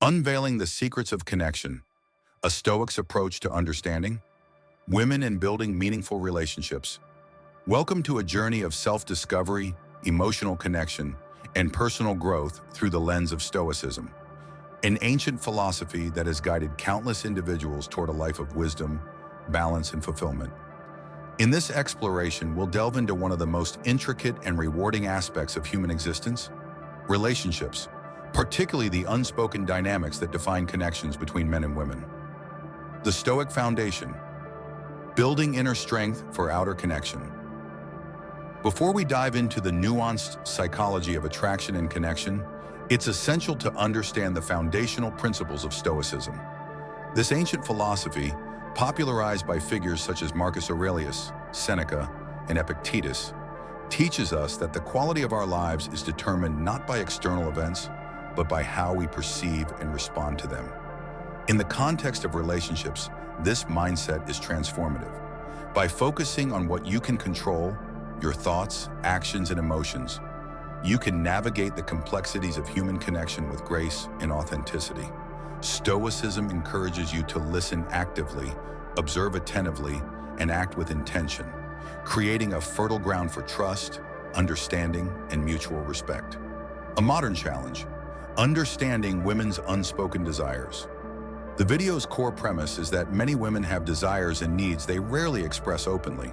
Unveiling the secrets of connection, a Stoic's approach to understanding women and building meaningful relationships. Welcome to a journey of self-discovery, emotional connection, and personal growth through the lens of Stoicism, an ancient philosophy that has guided countless individuals toward a life of wisdom, balance, and fulfillment. In this exploration, we'll delve into one of the most intricate and rewarding aspects of human existence: relationships, particularly the unspoken dynamics that define connections between men and women. The Stoic foundation: building inner strength for outer connection. Before we dive into the nuanced psychology of attraction and connection, it's essential to understand the foundational principles of Stoicism. This ancient philosophy, popularized by figures such as Marcus Aurelius, Seneca, and Epictetus, teaches us that the quality of our lives is determined not by external events, but by how we perceive and respond to them. In the context of relationships, this mindset is transformative. By focusing on what you can control, your thoughts, actions, and emotions, you can navigate the complexities of human connection with grace and authenticity. Stoicism encourages you to listen actively, observe attentively, and act with intention, creating a fertile ground for trust, understanding, and mutual respect. A modern challenge: understanding women's unspoken desires. The video's core premise is that many women have desires and needs they rarely express openly,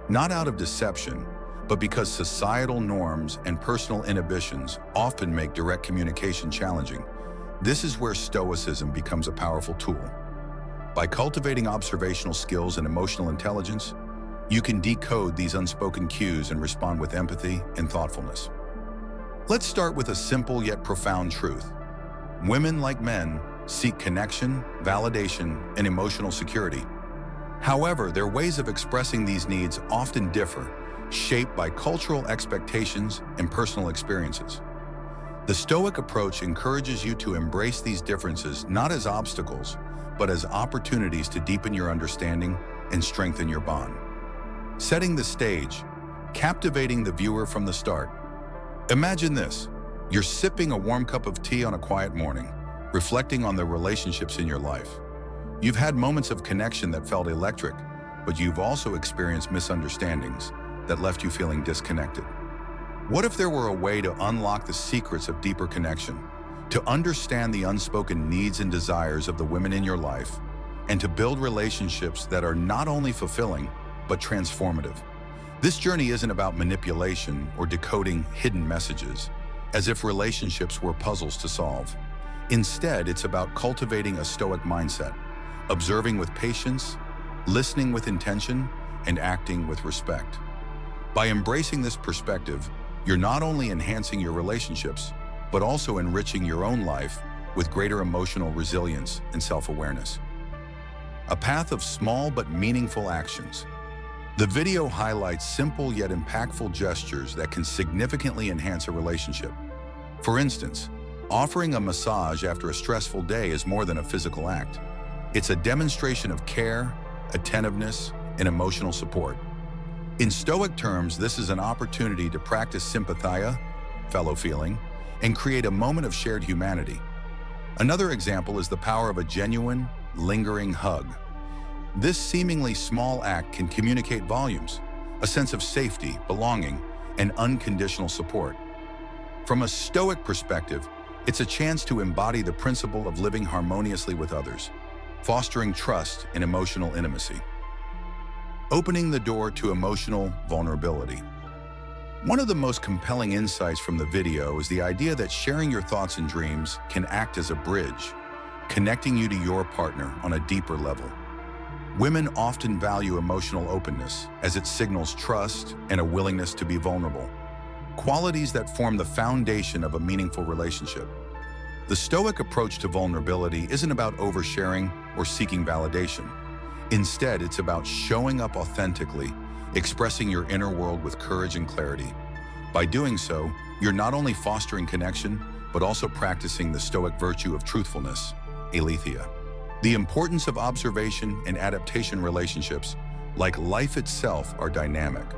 not out of deception, but because societal norms and personal inhibitions often make direct communication challenging. This is where Stoicism becomes a powerful tool. By cultivating observational skills and emotional intelligence, you can decode these unspoken cues and respond with empathy and thoughtfulness. Let's start with a simple yet profound truth. Women, like men, seek connection, validation, and emotional security. However, their ways of expressing these needs often differ, shaped by cultural expectations and personal experiences. The Stoic approach encourages you to embrace these differences not as obstacles, but as opportunities to deepen your understanding and strengthen your bond. Setting the stage, captivating the viewer from the start. Imagine this: you're sipping a warm cup of tea on a quiet morning, reflecting on the relationships in your life. You've had moments of connection that felt electric, but you've also experienced misunderstandings that left you feeling disconnected. What if there were a way to unlock the secrets of deeper connection, to understand the unspoken needs and desires of the women in your life, and to build relationships that are not only fulfilling, but transformative? This journey isn't about manipulation or decoding hidden messages, as if relationships were puzzles to solve. Instead, it's about cultivating a Stoic mindset, observing with patience, listening with intention, and acting with respect. By embracing this perspective, you're not only enhancing your relationships, but also enriching your own life with greater emotional resilience and self-awareness. A path of small but meaningful actions. The video highlights simple yet impactful gestures that can significantly enhance a relationship. For instance, offering a massage after a stressful day is more than a physical act. It's a demonstration of care, attentiveness, and emotional support. In Stoic terms, this is an opportunity to practice sympathia, fellow feeling, and create a moment of shared humanity. Another example is the power of a genuine, lingering hug. This seemingly small act can communicate volumes, a sense of safety, belonging, and unconditional support. From a Stoic perspective, it's a chance to embody the principle of living harmoniously with others, fostering trust and emotional intimacy. Opening the door to emotional vulnerability. One of the most compelling insights from the video is the idea that sharing your thoughts and dreams can act as a bridge, connecting you to your partner on a deeper level. Women often value emotional openness as it signals trust and a willingness to be vulnerable, qualities that form the foundation of a meaningful relationship. The Stoic approach to vulnerability isn't about oversharing or seeking validation. Instead, it's about showing up authentically, expressing your inner world with courage and clarity. By doing so, you're not only fostering connection, but also practicing the Stoic virtue of truthfulness, aletheia. The importance of observation and adaptation. Relationships, like life itself, are dynamic.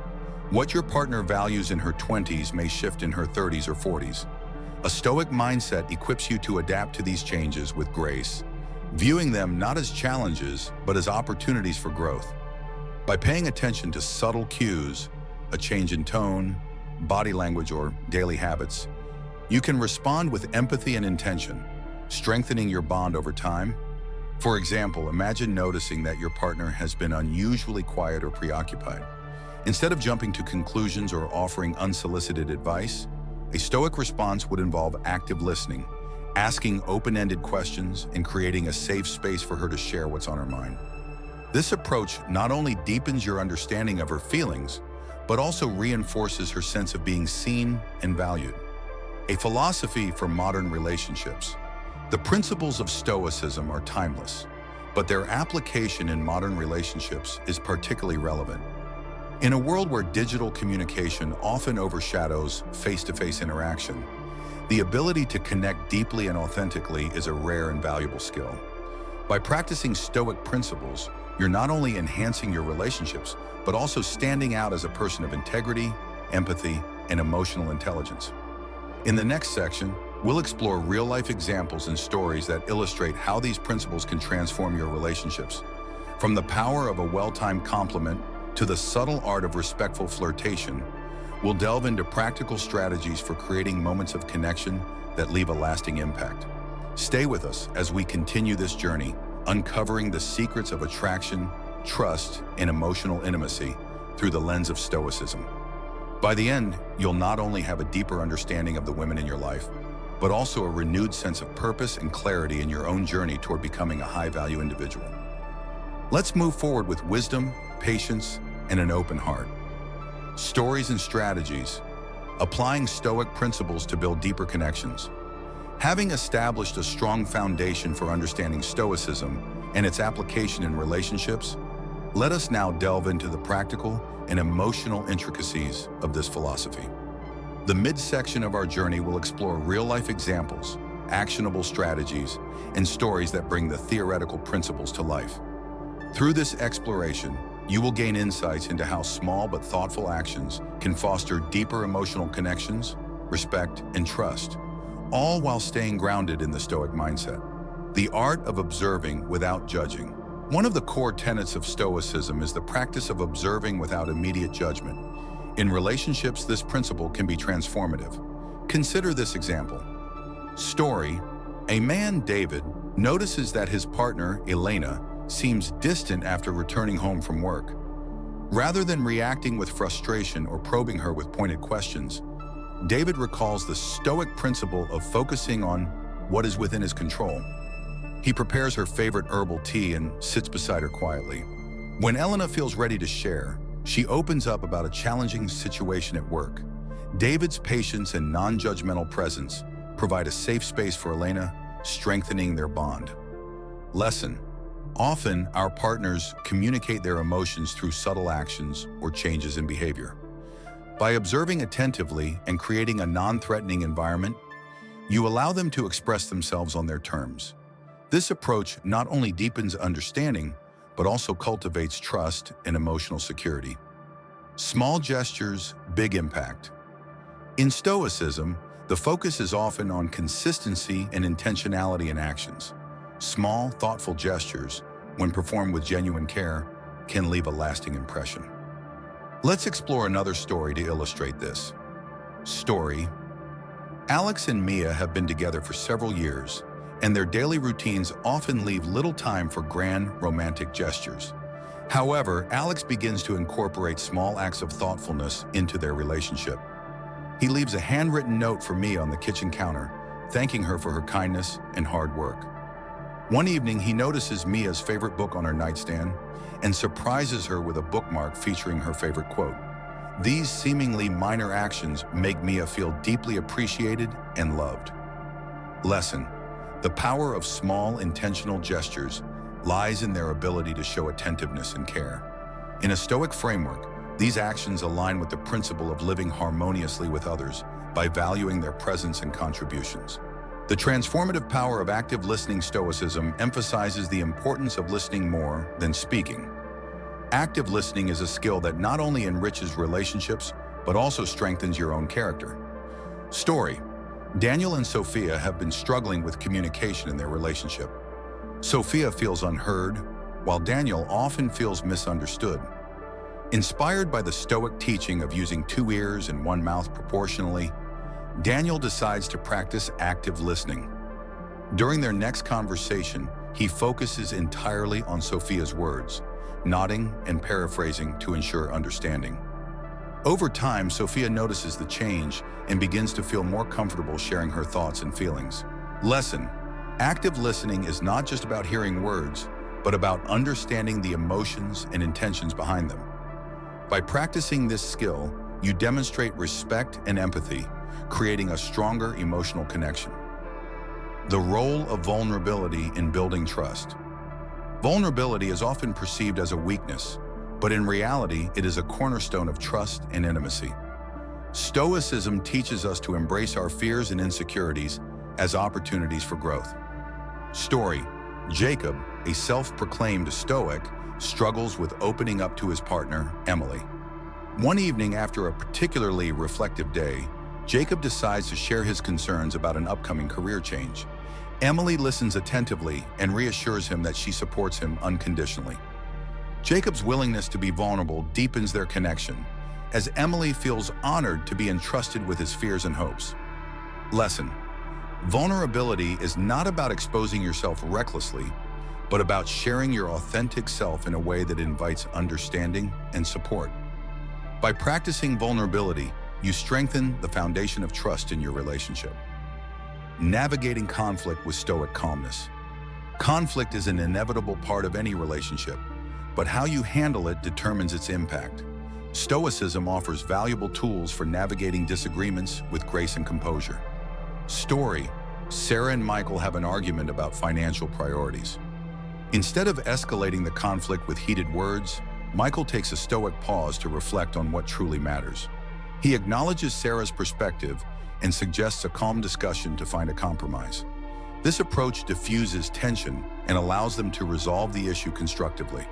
What your partner values in her 20s may shift in her 30s or 40s. A Stoic mindset equips you to adapt to these changes with grace, viewing them not as challenges, but as opportunities for growth. By paying attention to subtle cues, a change in tone, body language, or daily habits, you can respond with empathy and intention, strengthening your bond over time. For example, imagine noticing that your partner has been unusually quiet or preoccupied. Instead of jumping to conclusions or offering unsolicited advice, a Stoic response would involve active listening, asking open-ended questions, and creating a safe space for her to share what's on her mind. This approach not only deepens your understanding of her feelings, but also reinforces her sense of being seen and valued. A philosophy for modern relationships. The principles of Stoicism are timeless, but their application in modern relationships is particularly relevant. In a world where digital communication often overshadows face-to-face interaction, the ability to connect deeply and authentically is a rare and valuable skill. By practicing Stoic principles, you're not only enhancing your relationships, but also standing out as a person of integrity, empathy, and emotional intelligence. In the next section, we'll explore real-life examples and stories that illustrate how these principles can transform your relationships. From the power of a well-timed compliment to the subtle art of respectful flirtation, we'll delve into practical strategies for creating moments of connection that leave a lasting impact. Stay with us as we continue this journey, uncovering the secrets of attraction, trust, and emotional intimacy through the lens of Stoicism. By the end, you'll not only have a deeper understanding of the women in your life, but also a renewed sense of purpose and clarity in your own journey toward becoming a high-value individual. Let's move forward with wisdom, patience, and an open heart. Stories and strategies. Applying Stoic principles to build deeper connections. Having established a strong foundation for understanding Stoicism and its application in relationships, let us now delve into the practical and emotional intricacies of this philosophy. The midsection of our journey will explore real-life examples, actionable strategies, and stories that bring the theoretical principles to life. Through this exploration, you will gain insights into how small but thoughtful actions can foster deeper emotional connections, respect, and trust, all while staying grounded in the Stoic mindset. The art of observing without judging. One of the core tenets of Stoicism is the practice of observing without immediate judgment. In relationships, this principle can be transformative. Consider this example. Story: a man, David, notices that his partner, Elena, seems distant after returning home from work. Rather than reacting with frustration or probing her with pointed questions, David recalls the Stoic principle of focusing on what is within his control. He prepares her favorite herbal tea and sits beside her quietly. When Elena feels ready to share, she opens up about a challenging situation at work. David's patience and non-judgmental presence provide a safe space for Elena, strengthening their bond. Lesson: often, our partners communicate their emotions through subtle actions or changes in behavior. By observing attentively and creating a non-threatening environment, you allow them to express themselves on their terms. This approach not only deepens understanding, but also cultivates trust and emotional security. Small gestures, big impact. In Stoicism, the focus is often on consistency and intentionality in actions. Small, thoughtful gestures, when performed with genuine care, can leave a lasting impression. Let's explore another story to illustrate this. Story: Alex and Mia have been together for several years, and their daily routines often leave little time for grand, romantic gestures. However, Alex begins to incorporate small acts of thoughtfulness into their relationship. He leaves a handwritten note for Mia on the kitchen counter, thanking her for her kindness and hard work. One evening, he notices Mia's favorite book on her nightstand and surprises her with a bookmark featuring her favorite quote. These seemingly minor actions make Mia feel deeply appreciated and loved. Lesson: the power of small, intentional gestures lies in their ability to show attentiveness and care. In a Stoic framework, these actions align with the principle of living harmoniously with others by valuing their presence and contributions. The transformative power of active listening. Stoicism emphasizes the importance of listening more than speaking. Active listening is a skill that not only enriches relationships, but also strengthens your own character. Story: Daniel and Sophia have been struggling with communication in their relationship. Sophia feels unheard, while Daniel often feels misunderstood. Inspired by the Stoic teaching of using 2 ears and 1 mouth proportionally, Daniel decides to practice active listening. During their next conversation, he focuses entirely on Sophia's words, nodding and paraphrasing to ensure understanding. Over time, Sophia notices the change and begins to feel more comfortable sharing her thoughts and feelings. Lesson: active listening is not just about hearing words, but about understanding the emotions and intentions behind them. By practicing this skill, you demonstrate respect and empathy, creating a stronger emotional connection. The role of vulnerability in building trust. Vulnerability is often perceived as a weakness, but in reality, it is a cornerstone of trust and intimacy. Stoicism teaches us to embrace our fears and insecurities as opportunities for growth. Story: Jacob, a self-proclaimed Stoic, struggles with opening up to his partner, Emily. One evening after a particularly reflective day, Jacob decides to share his concerns about an upcoming career change. Emily listens attentively and reassures him that she supports him unconditionally. Jacob's willingness to be vulnerable deepens their connection, as Emily feels honored to be entrusted with his fears and hopes. Lesson: vulnerability is not about exposing yourself recklessly, but about sharing your authentic self in a way that invites understanding and support. By practicing vulnerability, you strengthen the foundation of trust in your relationship. Navigating conflict with Stoic calmness. Conflict is an inevitable part of any relationship, but how you handle it determines its impact. Stoicism offers valuable tools for navigating disagreements with grace and composure. Story: Sarah and Michael have an argument about financial priorities. Instead of escalating the conflict with heated words, Michael takes a Stoic pause to reflect on what truly matters. He acknowledges Sarah's perspective and suggests a calm discussion to find a compromise. This approach diffuses tension and allows them to resolve the issue constructively.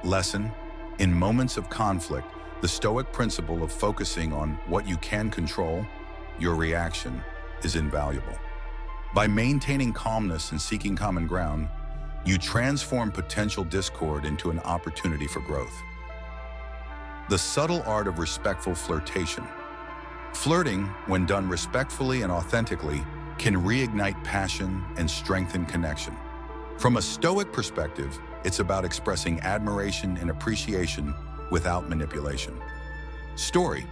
Lesson: in moments of conflict, the Stoic principle of focusing on what you can control, your reaction, is invaluable. By maintaining calmness and seeking common ground, you transform potential discord into an opportunity for growth. The subtle art of respectful flirtation. Flirting, when done respectfully and authentically, can reignite passion and strengthen connection. From a Stoic perspective, it's about expressing admiration and appreciation without manipulation. Story: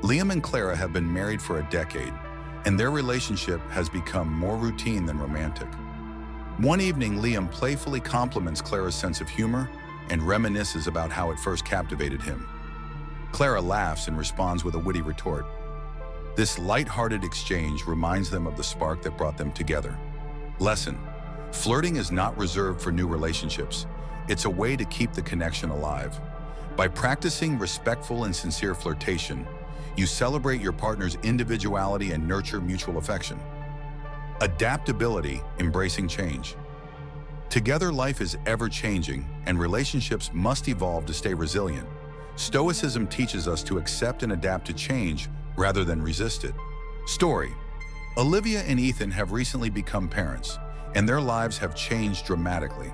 Liam and Clara have been married for a decade, and their relationship has become more routine than romantic. One evening, Liam playfully compliments Clara's sense of humor and reminisces about how it first captivated him. Clara laughs and responds with a witty retort. This light-hearted exchange reminds them of the spark that brought them together. Lesson: flirting is not reserved for new relationships. It's a way to keep the connection alive. By practicing respectful and sincere flirtation, you celebrate your partner's individuality and nurture mutual affection. Adaptability: embracing change. Together, life is ever-changing, and relationships must evolve to stay resilient. Stoicism teaches us to accept and adapt to change rather than resist it. Story: Olivia and Ethan have recently become parents, and their lives have changed dramatically.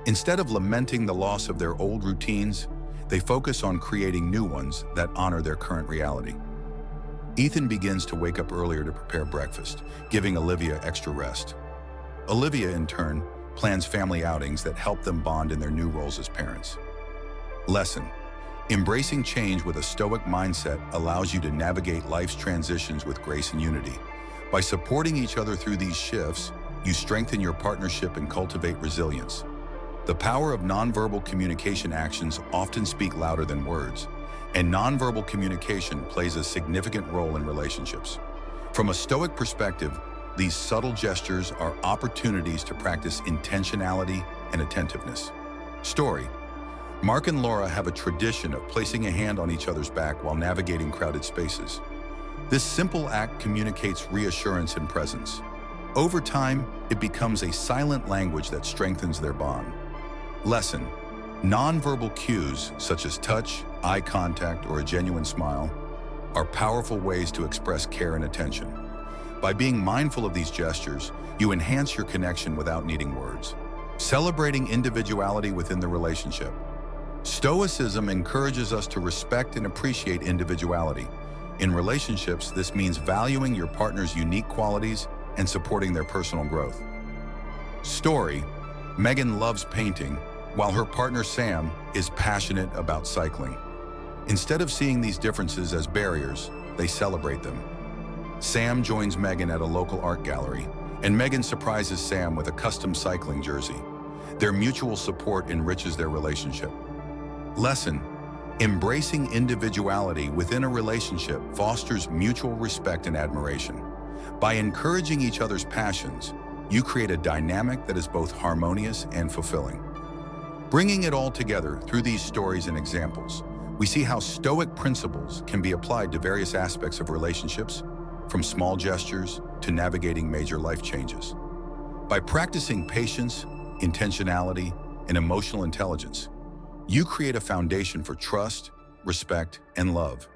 Instead of lamenting the loss of their old routines, they focus on creating new ones that honor their current reality. Ethan begins to wake up earlier to prepare breakfast, giving Olivia extra rest. Olivia, in turn, plans family outings that help them bond in their new roles as parents. Lesson: embracing change with a Stoic mindset allows you to navigate life's transitions with grace and unity. By supporting each other through these shifts, you strengthen your partnership and cultivate resilience. The power of nonverbal communication actions often speak louder than words, and nonverbal communication plays a significant role in relationships. From a Stoic perspective, these subtle gestures are opportunities to practice intentionality and attentiveness. Story: Mark and Laura have a tradition of placing a hand on each other's back while navigating crowded spaces. This simple act communicates reassurance and presence. Over time, it becomes a silent language that strengthens their bond. Lesson: nonverbal cues, such as touch, eye contact, or a genuine smile, are powerful ways to express care and attention. By being mindful of these gestures, you enhance your connection without needing words. Celebrating individuality within the relationship. Stoicism encourages us to respect and appreciate individuality. In relationships, this means valuing your partner's unique qualities and supporting their personal growth. Story: Megan loves painting, while her partner Sam is passionate about cycling. Instead of seeing these differences as barriers, they celebrate them. Sam joins Megan at a local art gallery, and Megan surprises Sam with a custom cycling jersey. Their mutual support enriches their relationship. Lesson: embracing individuality within a relationship fosters mutual respect and admiration. By encouraging each other's passions, you create a dynamic that is both harmonious and fulfilling. Bringing it all together through these stories and examples, we see how Stoic principles can be applied to various aspects of relationships, from small gestures to navigating major life changes. By practicing patience, intentionality, and emotional intelligence, you create a foundation for trust, respect, and love.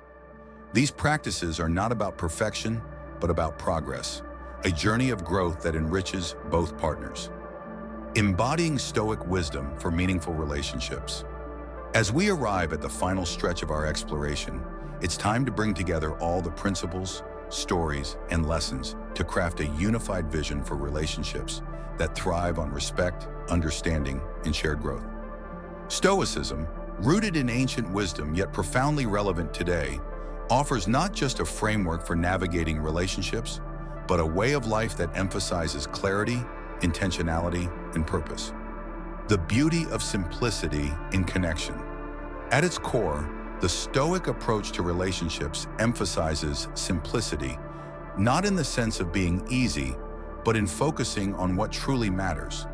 These practices are not about perfection, but about progress, a journey of growth that enriches both partners. Embodying Stoic wisdom for meaningful relationships. As we arrive at the final stretch of our exploration, it's time to bring together all the principles, stories, and lessons to craft a unified vision for relationships that thrive on respect, understanding, and shared growth. Stoicism, rooted in ancient wisdom yet profoundly relevant today, offers not just a framework for navigating relationships, but a way of life that emphasizes clarity, intentionality, and purpose. The beauty of simplicity in connection. At its core, the Stoic approach to relationships emphasizes simplicity, not in the sense of being easy, but in focusing on what truly matters.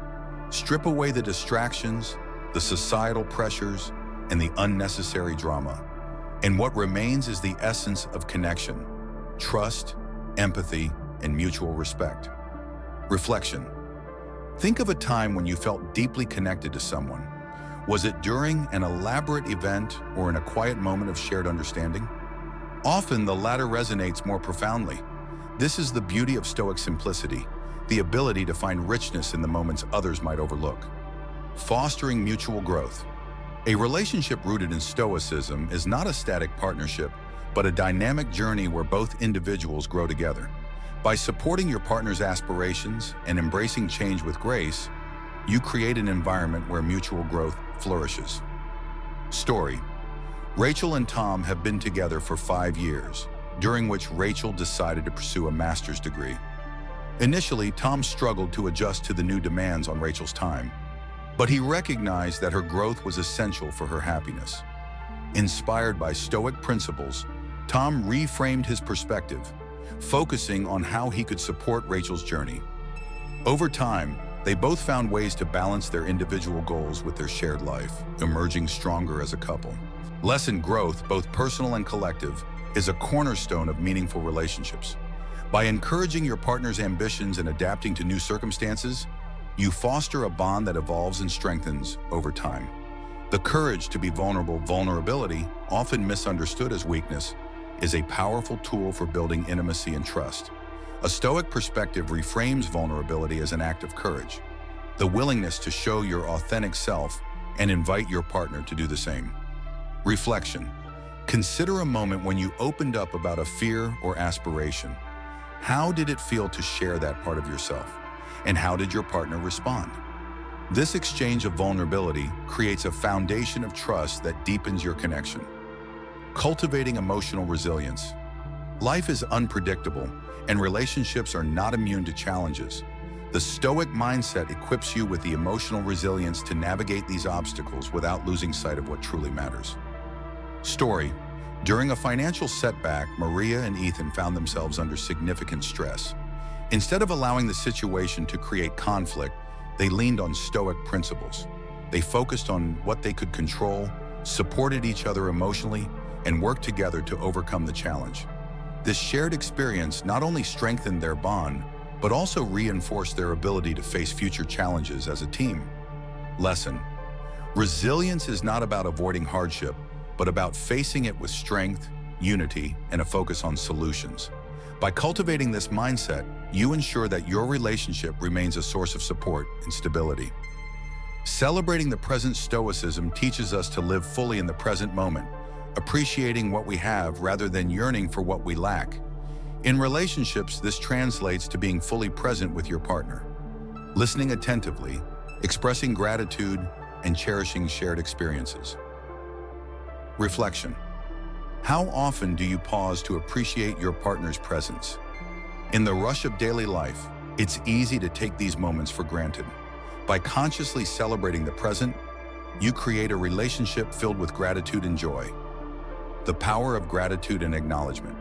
Strip away the distractions, the societal pressures, and the unnecessary drama. And what remains is the essence of connection: trust, empathy, and mutual respect. Reflection. Think of a time when you felt deeply connected to someone. Was it during an elaborate event or in a quiet moment of shared understanding? Often the latter resonates more profoundly. This is the beauty of Stoic simplicity, the ability to find richness in the moments others might overlook. Fostering mutual growth. A relationship rooted in Stoicism is not a static partnership, but a dynamic journey where both individuals grow together. By supporting your partner's aspirations and embracing change with grace, you create an environment where mutual growth flourishes. Story. Rachel and Tom have been together for 5 years, during which Rachel decided to pursue a master's degree. Initially, Tom struggled to adjust to the new demands on Rachel's time, but he recognized that her growth was essential for her happiness. Inspired by Stoic principles, Tom reframed his perspective, focusing on how he could support Rachel's journey. Over time, they both found ways to balance their individual goals with their shared life, emerging stronger as a couple. Lesson: growth, both personal and collective, is a cornerstone of meaningful relationships. By encouraging your partner's ambitions and adapting to new circumstances, you foster a bond that evolves and strengthens over time. The courage to be vulnerable. Vulnerability, often misunderstood as weakness, is a powerful tool for building intimacy and trust. A Stoic perspective reframes vulnerability as an act of courage, the willingness to show your authentic self and invite your partner to do the same. Reflection. Consider a moment when you opened up about a fear or aspiration. How did it feel to share that part of yourself? And how did your partner respond? This exchange of vulnerability creates a foundation of trust that deepens your connection. Cultivating emotional resilience. Life is unpredictable, and relationships are not immune to challenges. The Stoic mindset equips you with the emotional resilience to navigate these obstacles without losing sight of what truly matters. Story. During a financial setback, Maria and Ethan found themselves under significant stress. Instead of allowing the situation to create conflict, they leaned on Stoic principles. They focused on what they could control, supported each other emotionally, and worked together to overcome the challenge. This shared experience not only strengthened their bond, but also reinforced their ability to face future challenges as a team. Lesson. Resilience is not about avoiding hardship, but about facing it with strength, unity, and a focus on solutions. By cultivating this mindset, you ensure that your relationship remains a source of support and stability. Celebrating the present Stoicism teaches us to live fully in the present moment, appreciating what we have rather than yearning for what we lack. In relationships, this translates to being fully present with your partner, listening attentively, expressing gratitude, and cherishing shared experiences. Reflection. How often do you pause to appreciate your partner's presence? In the rush of daily life, it's easy to take these moments for granted. By consciously celebrating the present, you create a relationship filled with gratitude and joy. The power of gratitude and acknowledgement.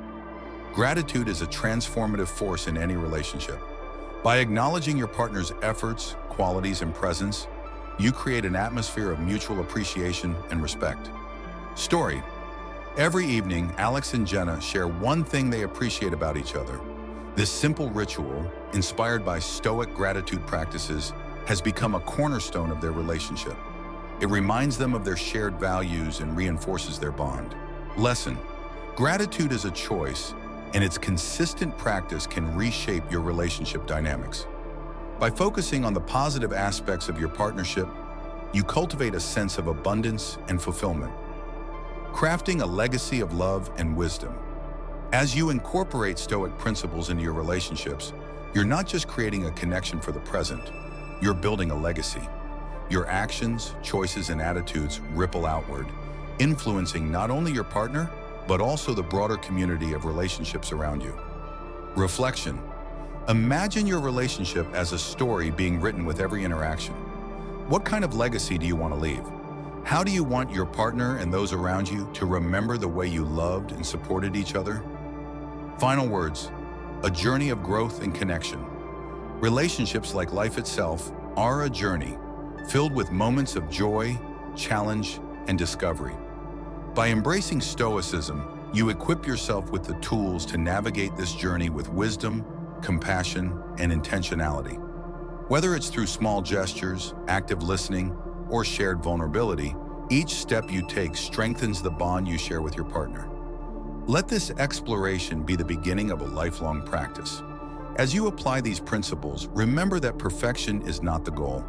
Gratitude is a transformative force in any relationship. By acknowledging your partner's efforts, qualities, and presence, you create an atmosphere of mutual appreciation and respect. Story. Every evening, Alex and Jenna share one thing they appreciate about each other. This simple ritual, inspired by Stoic gratitude practices, has become a cornerstone of their relationship. It reminds them of their shared values and reinforces their bond. Lesson. Gratitude is a choice, and its consistent practice can reshape your relationship dynamics. By focusing on the positive aspects of your partnership, you cultivate a sense of abundance and fulfillment, crafting a legacy of love and wisdom. As you incorporate Stoic principles into your relationships, you're not just creating a connection for the present, you're building a legacy. Your actions, choices, and attitudes ripple outward, influencing not only your partner, but also the broader community of relationships around you. Reflection. Imagine your relationship as a story being written with every interaction. What kind of legacy do you want to leave? How do you want your partner and those around you to remember the way you loved and supported each other? Final words. A journey of growth and connection. Relationships, like life itself, are a journey filled with moments of joy, challenge, and discovery. By embracing Stoicism, you equip yourself with the tools to navigate this journey with wisdom, compassion, and intentionality. Whether it's through small gestures, active listening, or shared vulnerability, each step you take strengthens the bond you share with your partner. Let this exploration be the beginning of a lifelong practice. As you apply these principles, remember that perfection is not the goal.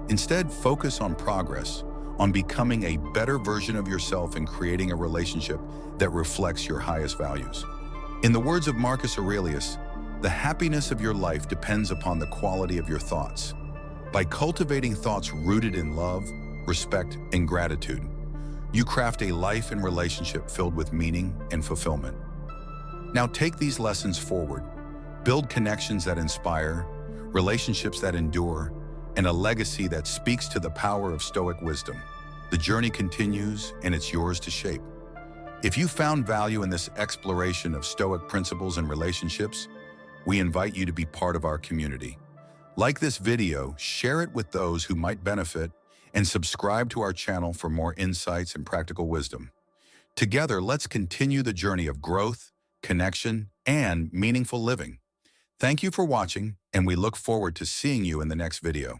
Instead, focus on progress, on becoming a better version of yourself and creating a relationship that reflects your highest values. In the words of Marcus Aurelius, the happiness of your life depends upon the quality of your thoughts. By cultivating thoughts rooted in love, respect, and gratitude, you craft a life and relationship filled with meaning and fulfillment. Now take these lessons forward. Build connections that inspire, relationships that endure, and a legacy that speaks to the power of Stoic wisdom. The journey continues, and it's yours to shape. If you found value in this exploration of Stoic principles and relationships, we invite you to be part of our community. Like this video, share it with those who might benefit, and subscribe to our channel for more insights and practical wisdom. Together, let's continue the journey of growth, connection, and meaningful living. Thank you for watching, and we look forward to seeing you in the next video.